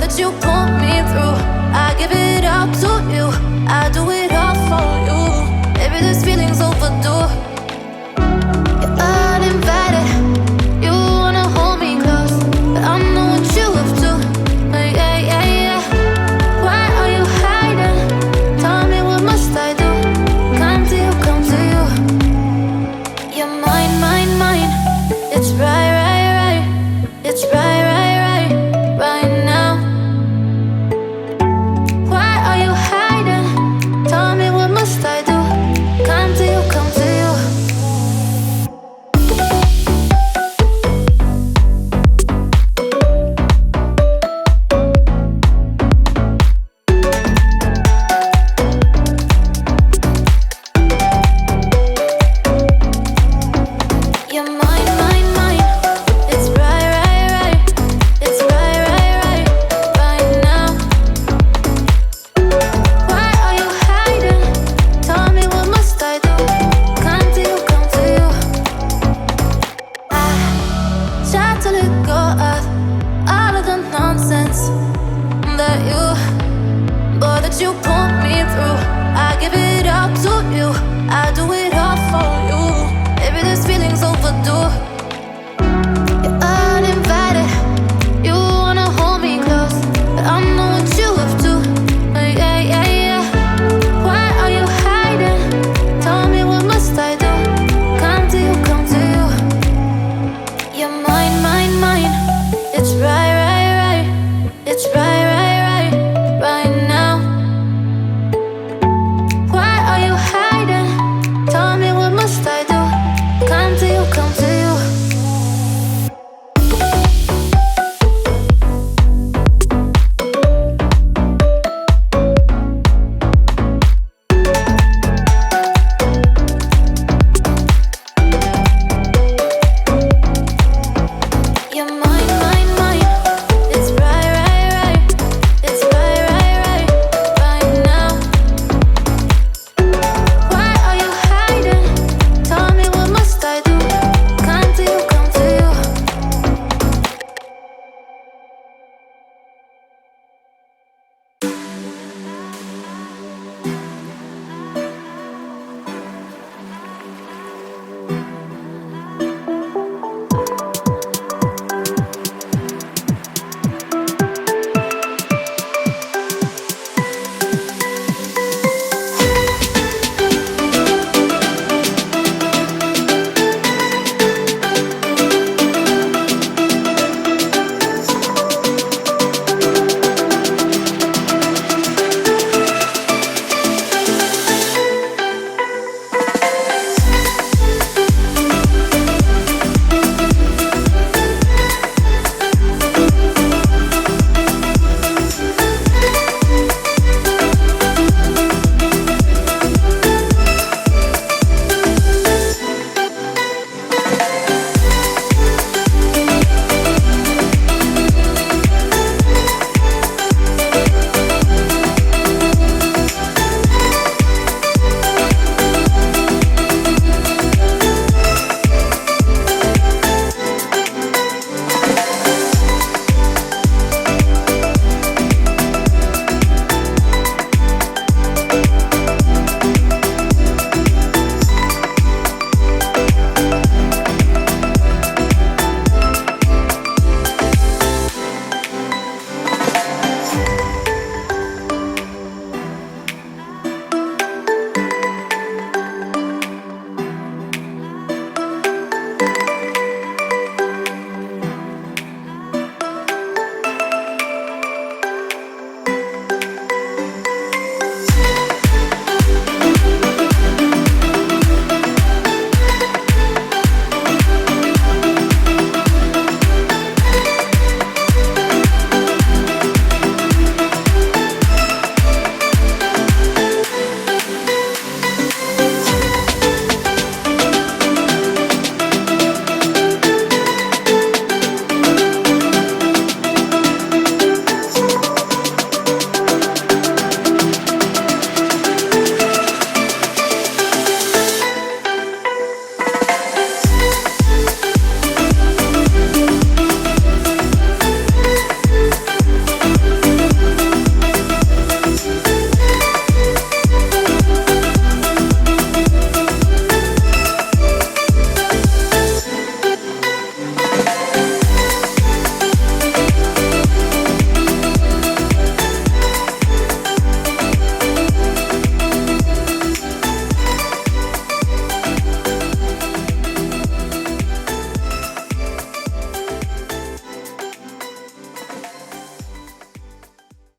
that you pull me through. I give it up to you, I do it all for you. Maybe this feeling's overdue. You're uninvited, you wanna hold me close, but I know what you have to. Yeah, yeah, yeah. Why are you hiding? Tell me, what must I do? Come to you, come to you. You're mine, mine, mine. It's right, right, right. It's right, right, right, right now. Why are you hiding? Tell me, what must I do? Come to you, come to you. You're mine, mine, mine. It's right, right, right. It's right, right, right, right now. Why are you hiding? Tell me, what must I do? Come to you, come to you. I try to let go of all of the nonsense that you pull me through. I give it up to you, I do it all for you. Maybe this feeling's overdue. You're uninvited, you wanna hold me close, but I know what you have to. Yeah, yeah, yeah. Why are you hiding? Tell me, what must I do? Come to you, come to you. You're mine, mine, mine. It's right, right, right. It's right.